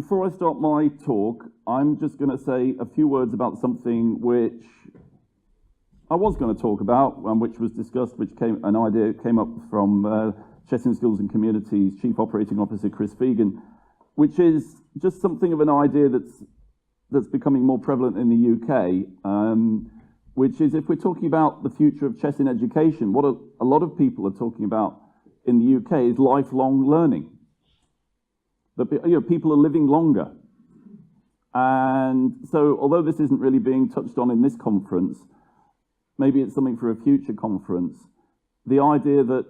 before I start my talk, I'm just going to say a few words about something which I was going to talk about, and which was discussed, an idea came up from Chess in Schools and Communities Chief Operating Officer Chris Fegan, which is just something of an idea that's becoming more prevalent in the UK, which is, if we're talking about the future of chess in education, what a lot of people are talking about in the UK is lifelong learning. That people are living longer. And so, although this isn't really being touched on in this conference, maybe it's something for a future conference, the idea that,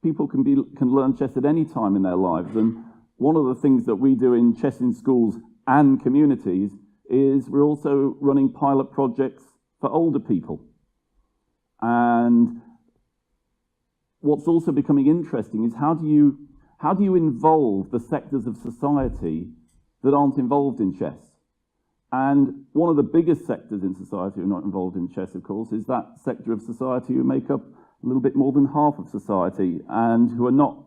people can learn chess at any time in their lives. And one of the things that we do in Chess in Schools and Communities is we're also running pilot projects for older people. And what's also becoming interesting is how do you involve the sectors of society that aren't involved in chess? And one of the biggest sectors in society who are not involved in chess, of course, is that sector of society who make up a little bit more than half of society and who are not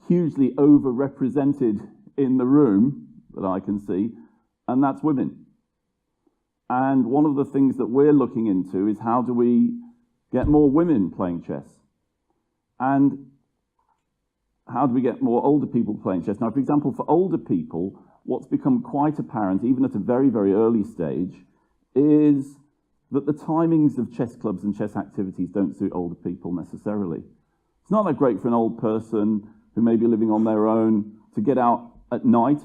hugely overrepresented in the room that I can see, and that's women. And one of the things that we're looking into is how do we get more women playing chess? And how do we get more older people playing chess? Now, for example, for older people, what's become quite apparent, even at a very, very early stage, is that the timings of chess clubs and chess activities don't suit older people necessarily. It's not that great for an old person who may be living on their own to get out at night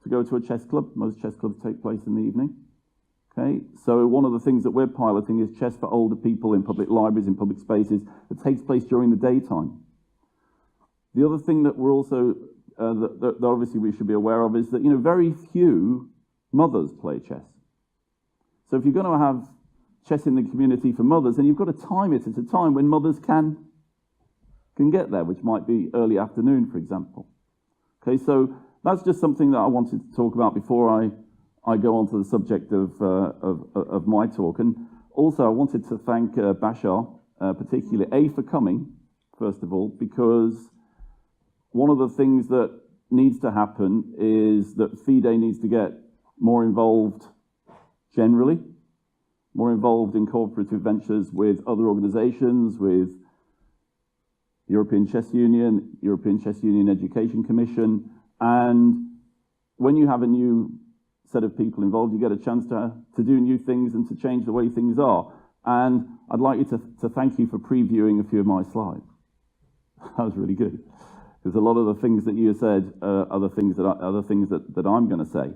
to go to a chess club. Most chess clubs take place in the evening. Okay, so one of the things that we're piloting is chess for older people in public libraries, in public spaces, that takes place during the daytime. The other thing that we're also, that obviously we should be aware of is that, very few mothers play chess. So if you're going to have chess in the community for mothers, then you've got to time it at a time when mothers can get there, which might be early afternoon, for example. Okay, so that's just something that I wanted to talk about before I go on to the subject of my talk. And also I wanted to thank Bashar, particularly, for coming, first of all, because one of the things that needs to happen is that FIDE needs to get more involved generally, more involved in cooperative ventures with other organizations, with the European Chess Union, European Chess Union Education Commission. And when you have a new set of people involved, you get a chance to do new things and to change the way things are. And I'd like you to thank you for previewing a few of my slides. That was really good, because a lot of the things that you said are the things that I'm going to say.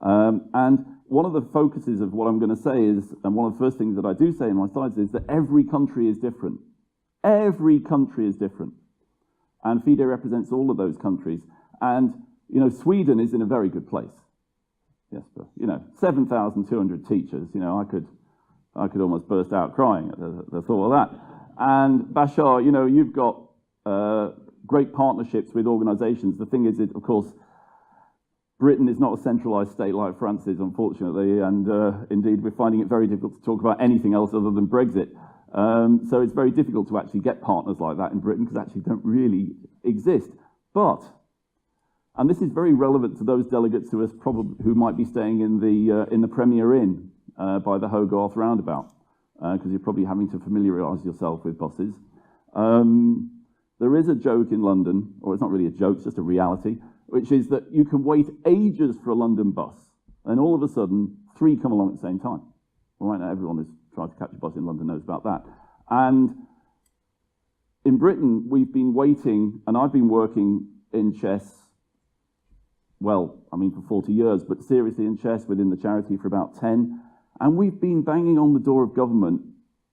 And one of the focuses of what I'm going to say is, and one of the first things that I do say in my slides is that every country is different. Every country is different. And FIDE represents all of those countries. And, Sweden is in a very good place. Yes, but, 7,200 teachers, I could almost burst out crying at the thought of that. And Bashar, you've got great partnerships with organizations. The thing is, of course, Britain is not a centralized state like France is, unfortunately, and indeed we're finding it very difficult to talk about anything else other than Brexit. So it's very difficult to actually get partners like that in Britain, because they actually don't really exist. But, and this is very relevant to those delegates who might be staying in the Premier Inn by the Hogarth roundabout, because you're probably having to familiarise yourself with buses. There is a joke in London, or it's not really a joke, it's just a reality, which is that you can wait ages for a London bus, and all of a sudden, 3 come along at the same time. Well, right now, everyone who's tried to catch a bus in London knows about that. And in Britain, we've been waiting, and I've been working in chess, for 40 years, but seriously in chess within the charity for about 10. And we've been banging on the door of government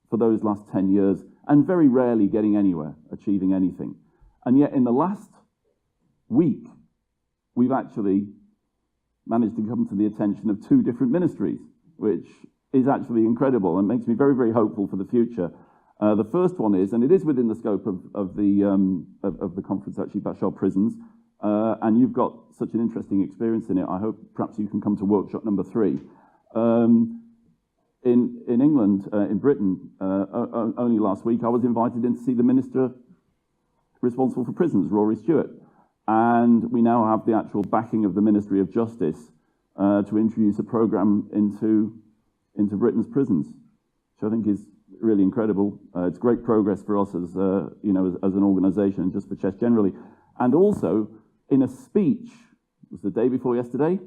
for those last 10 years, and very rarely getting anywhere, achieving anything. And yet in the last week, we've actually managed to come to the attention of 2 different ministries, which is actually incredible and makes me very, very hopeful for the future. The first one is, and it is within the scope of the conference, actually, Bashar Prisons, and you've got such an interesting experience in it. I hope perhaps you can come to workshop number 3. In England, in Britain, only last week, I was invited in to see the minister responsible for prisons, Rory Stewart. And we now have the actual backing of the Ministry of Justice to introduce a program into Britain's prisons, which I think is really incredible. It's great progress for us as as an organisation and just for chess generally. And also, in a speech, it was the day before yesterday,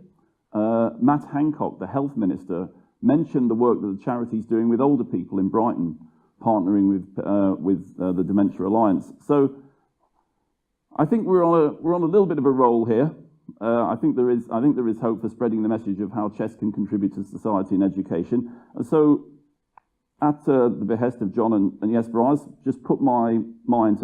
Matt Hancock, the health minister, mentioned the work that the charity's doing with older people in Brighton, partnering with the Dementia Alliance. So I think we're on a little bit of a roll here. I think there is hope for spreading the message of how chess can contribute to society and education. And so, at the behest of John and Jesper, I've just put my mind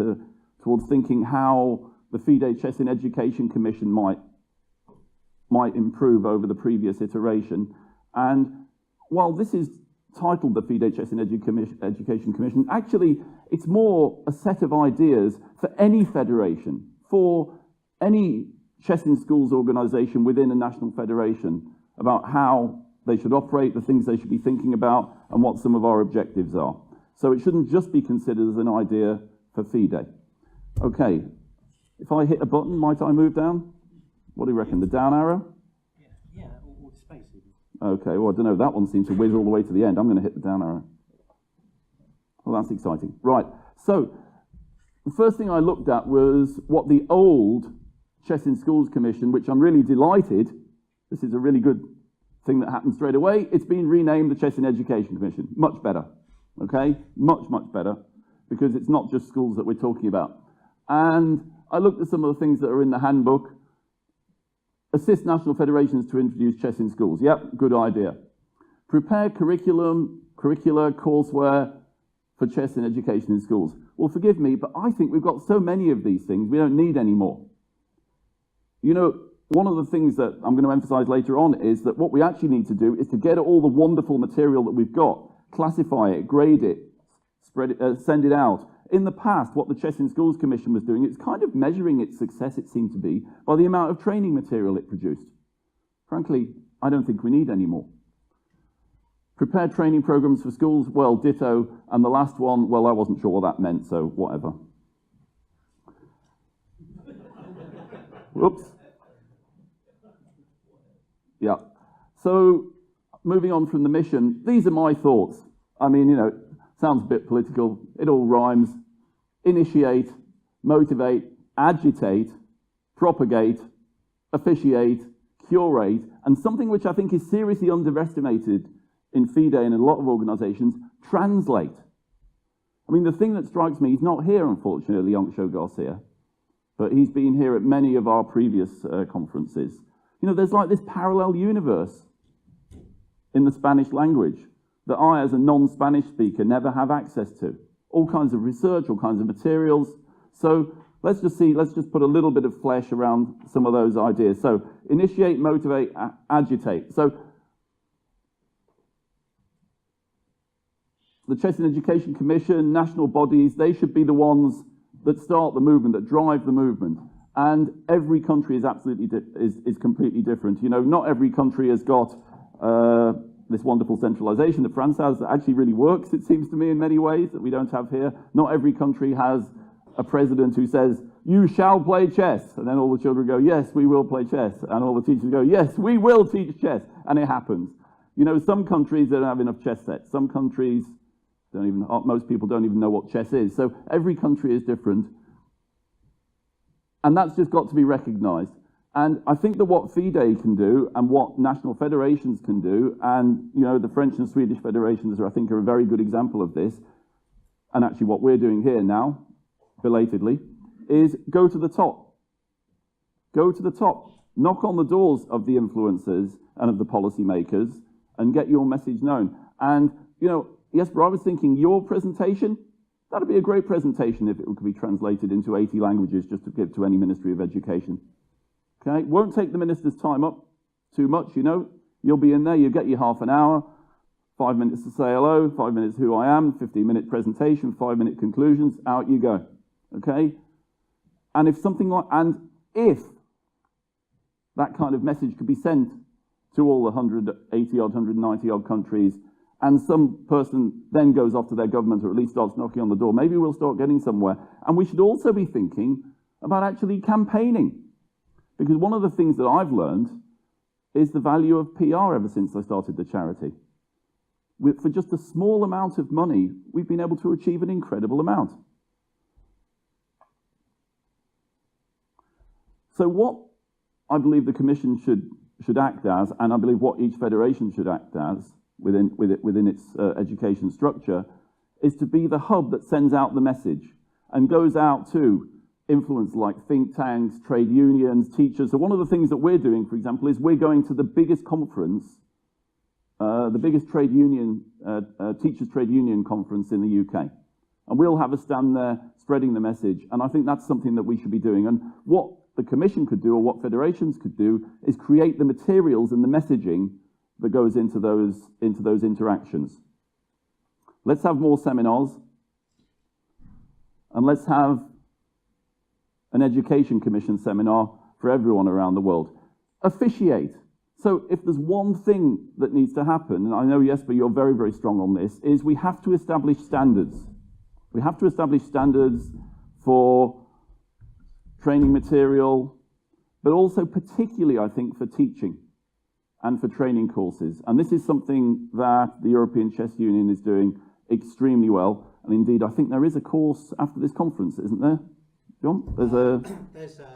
towards thinking how the FIDE Chess in Education Commission might improve over the previous iteration. And while this is titled the FIDE Chess in Education Commission, actually it's more a set of ideas for any federation, for any chess in schools organisation within a national federation, about how they should operate, the things they should be thinking about, and what some of our objectives are. So it shouldn't just be considered as an idea for FIDE. Okay, if I hit a button, might I move down? What do you reckon, the down arrow? Yeah, or the space even. Okay, well, I don't know, that one seems to whiz all the way to the end. I'm going to hit the down arrow. Well, that's exciting. Right, so the first thing I looked at was what the old Chess in Schools Commission, which I'm really delighted, this is a really good thing that happened straight away, it's been renamed the Chess in Education Commission. Much better, okay? Much, much better, because it's not just schools that we're talking about. And I looked at some of the things that are in the handbook. Assist national federations to introduce chess in schools. Yep, good idea. Prepare curricula, courseware for chess in education in schools. Well, forgive me, but I think we've got so many of these things, we don't need any more. You know, one of the things that I'm going to emphasize later on is that what we actually need to do is to get all the wonderful material that we've got, classify it, grade it, spread it, send it out. In the past, what the Chess in Schools Commission was doing, it's kind of measuring its success, it seemed to be, by the amount of training material it produced. Frankly, I don't think we need any more. Prepare training programs for schools, well, ditto. And the last one, well, I wasn't sure what that meant, so whatever. Whoops. Yeah. So, moving on from the mission, these are my thoughts. I mean, you know, sounds a bit political, it all rhymes. Initiate, motivate, agitate, propagate, officiate, curate, and something which I think is seriously underestimated in FIDE and in a lot of organisations, translate. I mean, the thing that strikes me, he's not here, unfortunately, Anxo Garcia, but he's been here at many of our previous conferences. You know, there's like this parallel universe in the Spanish language that I, as a non-Spanish speaker, never have access to. All kinds of research, all kinds of materials. So let's just put a little bit of flesh around some of those ideas. So initiate, motivate, agitate. So the Chess in Education Commission, national bodies, they should be the ones that start the movement, that drive the movement. And every country is absolutely is completely different. You know, not every country has got this wonderful centralization that France has that actually really works, it seems to me, in many ways, that we don't have here. Not every country has a president who says, you shall play chess. And then all the children go, yes, we will play chess. And all the teachers go, yes, we will teach chess. And it happens. You know, some countries don't have enough chess sets. Some countries don't even, most people don't even know what chess is. So every country is different. And that's just got to be recognized. And I think that what FIDE can do and what national federations can do, and you know, the French and Swedish federations are, I think, are a very good example of this, and actually what we're doing here now, belatedly, is go to the top. Go to the top. Knock on the doors of the influencers and of the policymakers and get your message known. And, you know, Jesper, I was thinking your presentation, that'd be a great presentation if it could be translated into 80 languages just to give to any Ministry of Education. Okay, won't take the minister's time up too much, you know. You'll be in there, you get your half an hour, 5 minutes to say hello, 5 minutes who I am, 15-minute presentation, 5-minute conclusions, out you go. Okay? And if that kind of message could be sent to all the 180-odd, 190-odd countries, and some person then goes off to their government, or at least starts knocking on the door, maybe we'll start getting somewhere. And we should also be thinking about actually campaigning. Because one of the things that I've learned is the value of PR ever since I started the charity. For just a small amount of money, we've been able to achieve an incredible amount. So what I believe the Commission should act as, and I believe what each federation should act as within its education structure, is to be the hub that sends out the message and goes out to influence like think tanks, trade unions, teachers. So one of the things that we're doing, for example, is we're going to the biggest conference, the biggest trade union, teachers trade union conference in the UK. And we'll have a stand there spreading the message. And I think that's something that we should be doing. And what the Commission could do, or what federations could do, is create the materials and the messaging that goes into those interactions. Let's have more seminars, and let's have an Education Commission seminar for everyone around the world. Officiate. So if there's one thing that needs to happen, and I know, Jesper, you're very, very strong on this, is we have to establish standards. We have to establish standards for training material, but also particularly, I think, for teaching and for training courses. And this is something that the European Chess Union is doing extremely well. And indeed, I think there is a course after this conference, isn't there, John? There's a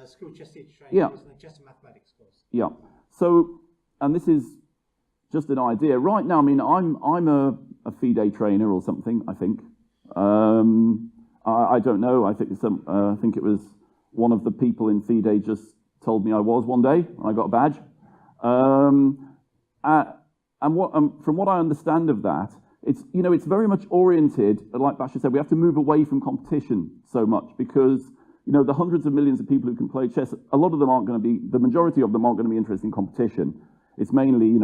school chess teacher training, yeah. Isn't it? Chess and mathematics course. Yeah. So, and this is just an idea. Right now, I mean, I'm a FIDE trainer or something, I think. I don't know. I think it was one of the people in FIDE just told me I was one day. I got a badge. And from what I understand of that, it's very much oriented, like Basha said, we have to move away from competition so much because, the hundreds of millions of people who can play chess, a lot of them aren't going to be, the majority of them aren't going to be interested in competition. It's mainly,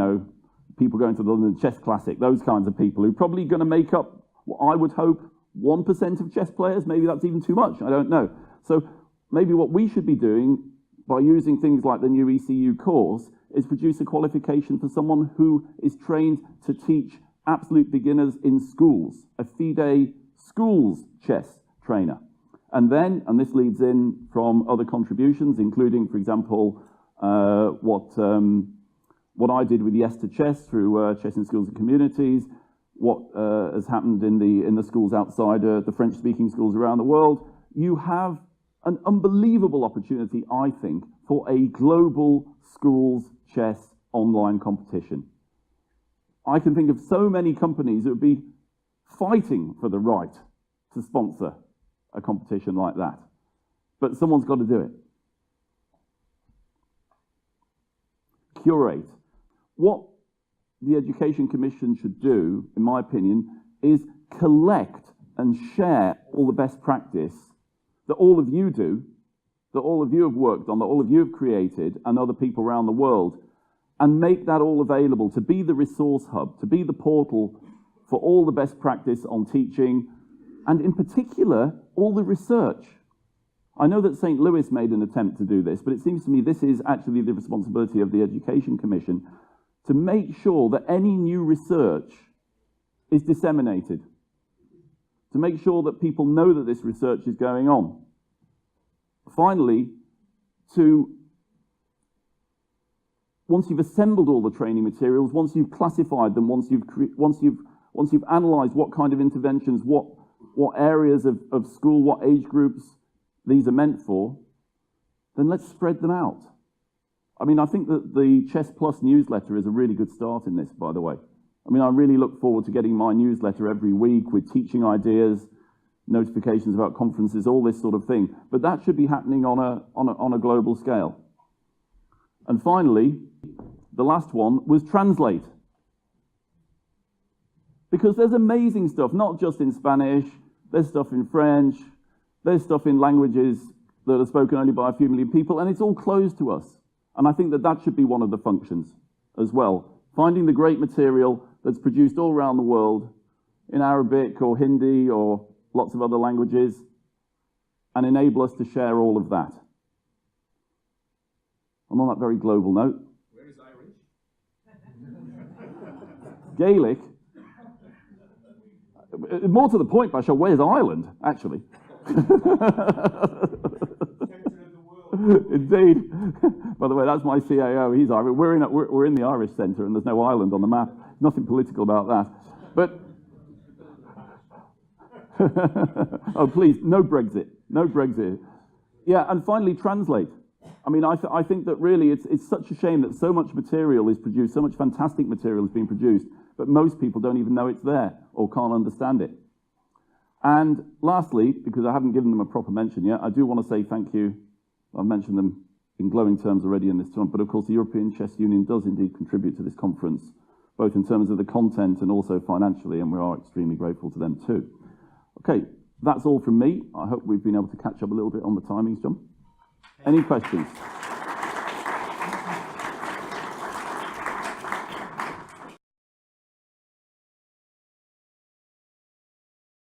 people going to the London Chess Classic, those kinds of people who are probably going to make up, what I would hope, 1% of chess players. Maybe that's even too much, I don't know. So maybe what we should be doing by using things like the new ECU course is produce a qualification for someone who is trained to teach absolute beginners in schools, a FIDE schools chess trainer. And then, and this leads in from other contributions, including, for example, what I did with Yes to Chess through Chess in Schools and Communities, what has happened in the schools outside the French-speaking schools around the world. You have an unbelievable opportunity, I think, for a global schools chess online competition. I can think of so many companies that would be fighting for the right to sponsor a competition like that. But someone's got to do it. Curate. What the Education Commission should do, in my opinion, is collect and share all the best practice that all of you do, that all of you have worked on, that all of you have created, and other people around the world, and make that all available to be the resource hub, to be the portal for all the best practice on teaching, and in particular, all the research. I know that St. Louis made an attempt to do this, but it seems to me this is actually the responsibility of the Education Commission to make sure that any new research is disseminated, to make sure that people know that this research is going on. Finally, once you've assembled all the training materials, once you've classified them, once you've analysed what kind of interventions, what areas of school, what age groups these are meant for, then let's spread them out. I mean, I think that the Chess Plus newsletter is a really good start in this, by the way. I mean, I really look forward to getting my newsletter every week with teaching ideas, notifications about conferences, all this sort of thing. But that should be happening on a global scale. And finally, the last one was Translate. Because there's amazing stuff, not just in Spanish, there's stuff in French, there's stuff in languages that are spoken only by a few million people, and it's all closed to us. And I think that that should be one of the functions as well. Finding the great material that's produced all around the world in Arabic or Hindi or lots of other languages, and enable us to share all of that. And on that very global note, where is Irish? Gaelic. More to the point, Basha, where's Ireland, actually? Center of the world. Indeed. By the way, that's my CAO. He's Irish. We're in the Irish Centre, and there's no Ireland on the map. Nothing political about that. But oh, please, no Brexit. No Brexit. Yeah, and finally, translate. I mean, I think that really it's such a shame that so much material is produced, so much fantastic material is being produced, but most people don't even know it's there or can't understand it. And lastly, because I haven't given them a proper mention yet, I do want to say thank you. I've mentioned them in glowing terms already in this time, but of course the European Chess Union does indeed contribute to this conference, both in terms of the content and also financially, and we are extremely grateful to them too. Okay, that's all from me. I hope we've been able to catch up a little bit on the timings, John. Any questions?